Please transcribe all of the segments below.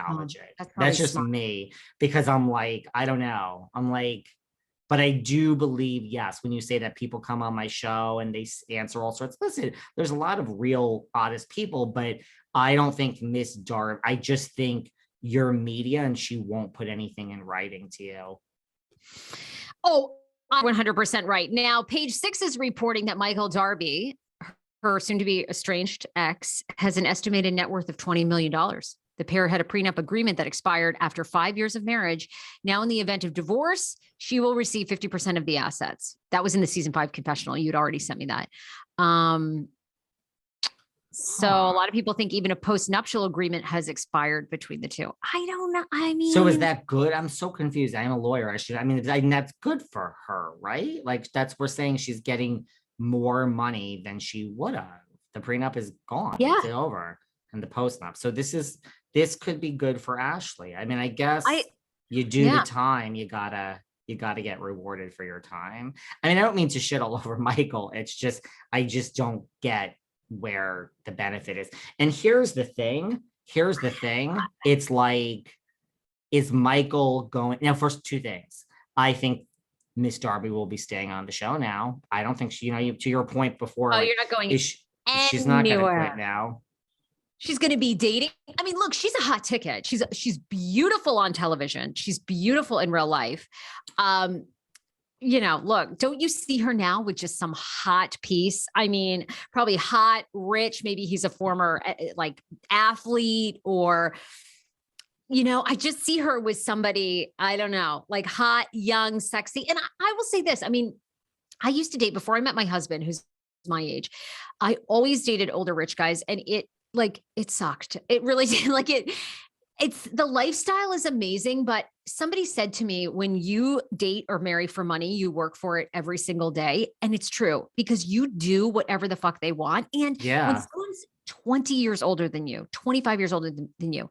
acknowledge it. That's That's just smart. me, because I'm like, I don't know. I'm like, but I do believe, yes, when you say that people come on my show and they answer all sorts, listen, there's a lot of real honest people, but I don't think Miss Darby, I just think you're media and she won't put anything in writing to you. Oh, 100% right. Now, Page Six is reporting that Michael Darby, her soon to be estranged ex, has an estimated net worth of $20 million. The pair had a prenup agreement that expired after 5 years of marriage. Now, in the event of divorce, she will receive 50% of the assets. That was in the season 5 confessional. You'd already sent me that. So a lot of people think even a post-nuptial agreement has expired between the two. I don't know. I mean, so is that good? I'm so confused. I'm a lawyer. I mean, that's good for her, right? Like we're saying she's getting more money than she would have. The prenup is gone. Yeah. It's over. And the post-nup. So this could be good for Ashley. I mean, I guess you do the time, you gotta get rewarded for your time. I mean, I don't mean to shit all over Michael. It's just, I just don't get where the benefit is. And here's the thing. It's like, is Michael going now? First, two things. I think Miss Darby will be staying on the show now. I don't think she, to your point before. Oh, like, you're not going she's not going to quit now. She's going to be dating. I mean, look, she's a hot ticket. She's beautiful on television. She's beautiful in real life. Look, don't you see her now with just some hot piece? I mean, probably hot, rich. Maybe he's a former like athlete, or, I just see her with somebody, I don't know, like hot, young, sexy. And I will say this. I mean, I used to date before I met my husband, who's my age. I always dated older rich guys, and it sucked. It really did. It's the lifestyle is amazing, but somebody said to me, when you date or marry for money, you work for it every single day. And it's true, because you do whatever the fuck they want. And when someone's 20 years older than you, 25 years older than you,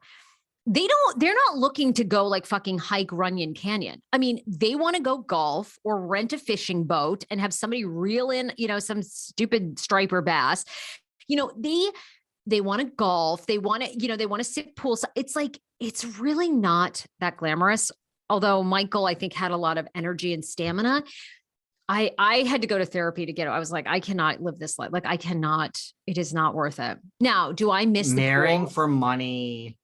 they're not looking to go like fucking hike Runyon Canyon. I mean, they want to go golf or rent a fishing boat and have somebody reel in, some stupid striper bass. They want to golf. They want to, they want to sit poolside. It's like, it's really not that glamorous. Although Michael, I think, had a lot of energy and stamina. I had to go to therapy to get it. I was like, I cannot live this life. Like, I cannot, it is not worth it. Now, do I miss marrying for money?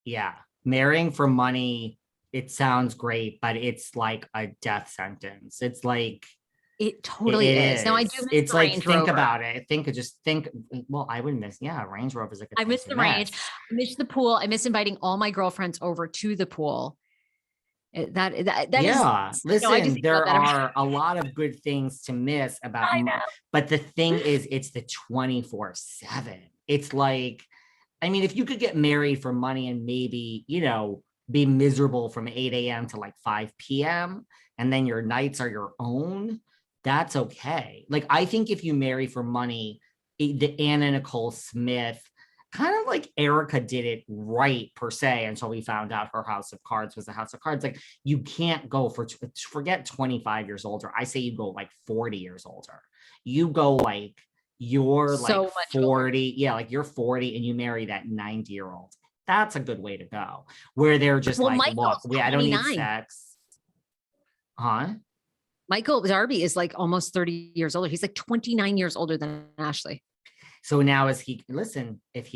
Yeah. Marrying for money. It sounds great, but it's like a death sentence. It's like, it totally is. Now I do miss it's the like, Range think Rover. about it. Well, I would miss, Range Rover is like I miss the range. I miss the pool. I miss inviting all my girlfriends over to the pool. That is, listen, there are a lot of good things to miss about, but the thing is, it's the 24/7. It's like, I mean, if you could get married for money and maybe, be miserable from 8 a.m. to like 5 p.m. and then your nights are your own, that's okay. Like, I think if you marry for money, the Anna Nicole Smith, kind of like Erica did it right per se, until we found out her house of cards was a house of cards. Like, you can't go forget 25 years older. I say you go like 40 years older. You go like, you're so like 40. Older. Yeah. Like you're 40 and you marry that 90-year-old. That's a good way to go, where they're just like, Michael's look, I don't need sex. Huh? Michael Darby is like almost 30 years older. He's like 29 years older than Ashley. So now if he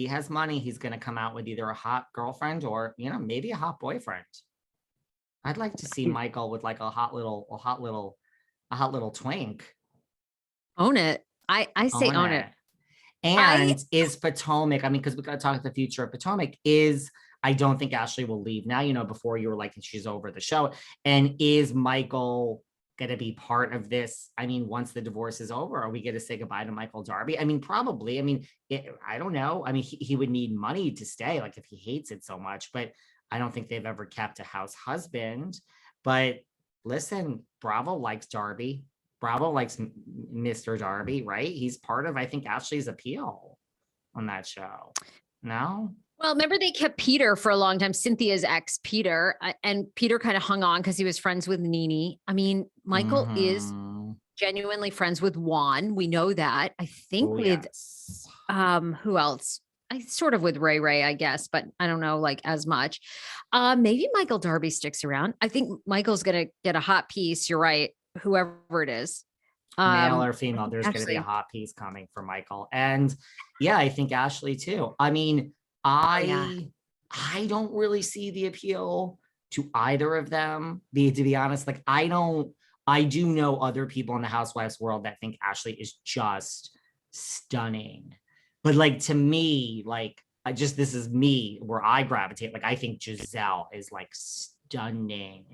has money, he's going to come out with either a hot girlfriend or, maybe a hot boyfriend. I'd like to see Michael with like a hot little twink. Own it. I say own it. And is Potomac, I mean, because we got to talk about the future of Potomac, I don't think Ashley will leave now, before you were like, she's over the show. And is Michael going to be part of this? I mean, once the divorce is over, are we going to say goodbye to Michael Darby? I mean, probably. I mean, I don't know. I mean, he would need money to stay, like if he hates it so much, but I don't think they've ever kept a house husband. But listen, Bravo likes Darby. Bravo likes Mr. Darby, right? He's part of, I think, Ashley's appeal on that show. No? Well, remember they kept Peter for a long time, Cynthia's ex, Peter, and Peter kind of hung on because he was friends with Nene. I mean, Michael is genuinely friends with Juan. We know that. I think who else? I sort of with Ray, I guess, but I don't know like as much. Maybe Michael Darby sticks around. I think Michael's gonna get a hot piece. You're right, whoever it is. Male or I female, think there's going to be a Ashley. hot piece coming for Michael. And yeah, I think Ashley too. I mean, Oh yeah. I don't really see the appeal to either of them. To be honest, like I do know other people in the housewives world that think Ashley is just stunning. But like to me, like this is me where I gravitate. Like I think Giselle is like stunning,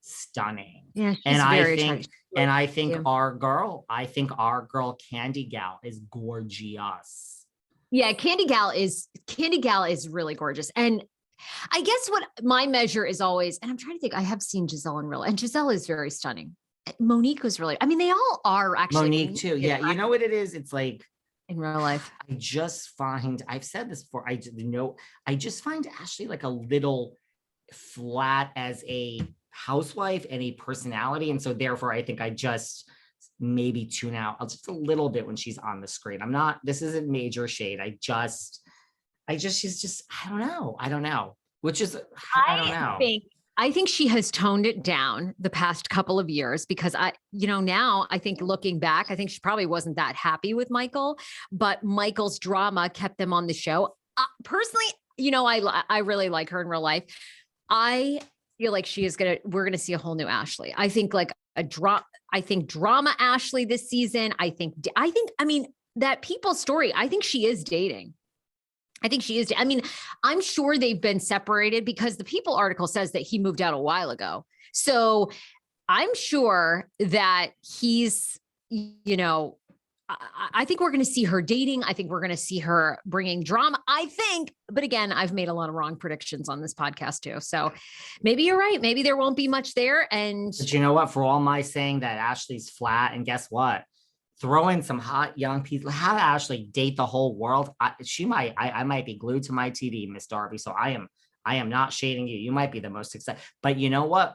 stunning. Yeah, And she's very attractive. I think our girl Candy Gal is gorgeous. Yeah, Candy Gal is really gorgeous. And I guess what my measure is always, and I'm trying to think, I have seen Giselle in real, and Giselle is very stunning. Monique was really, I mean, they all are actually. Monique too. Yeah, you know what it is? It's like in real life. I just find, I've said this before, I just find Ashley like a little flat as a housewife and a personality. And so therefore I think I just maybe tune out just a little bit when she's on the screen. This isn't major shade. She's just, I don't know, which is, I don't know. I think she has toned it down the past couple of years because now I think looking back, I think she probably wasn't that happy with Michael, but Michael's drama kept them on the show. Personally, I really like her in real life. I feel like we're going to see a whole new Ashley. I think like drama Ashley this season. I mean, that People story, I think she is dating. I mean, I'm sure they've been separated because the People article says that he moved out a while ago. So I'm sure that he's, I think we're going to see her dating. I think we're going to see her bringing drama. But again, I've made a lot of wrong predictions on this podcast too. So maybe you're right. Maybe there won't be much there. But you know what? For all my saying that Ashley's flat, and guess what? Throw in some hot young people. Have Ashley date the whole world. I might be glued to my TV, Miss Darby. So I am not shading you. You might be the most excited. But you know what?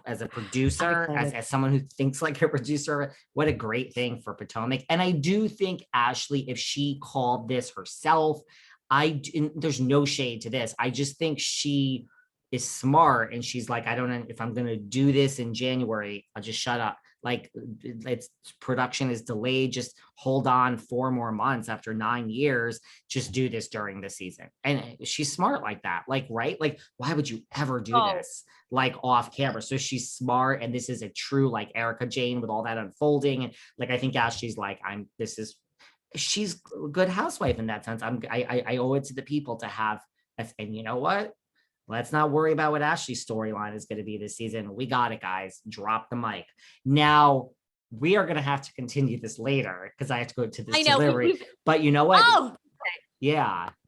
As a producer, as someone who thinks like a producer, what a great thing for Potomac. And I do think Ashley, if she called this herself, there's no shade to this. I just think she is smart and she's like, I don't know if I'm going to do this in January, I'll just shut up. Like its production is delayed. Just hold on 4 more months after 9 years. Just do this during the season. And she's smart like that. Like, right? Like, why would you ever do this like off camera? So she's smart. And this is a true like Erica Jane with all that unfolding. And like, I think Ashley's like, she's a good housewife in that sense. I owe it to the People to have, and you know what? Let's not worry about what Ashley's storyline is going to be this season. We got it, guys. Drop the mic. Now, we are going to have to continue this later because I have to go to this delivery. But you know what? Oh, yeah.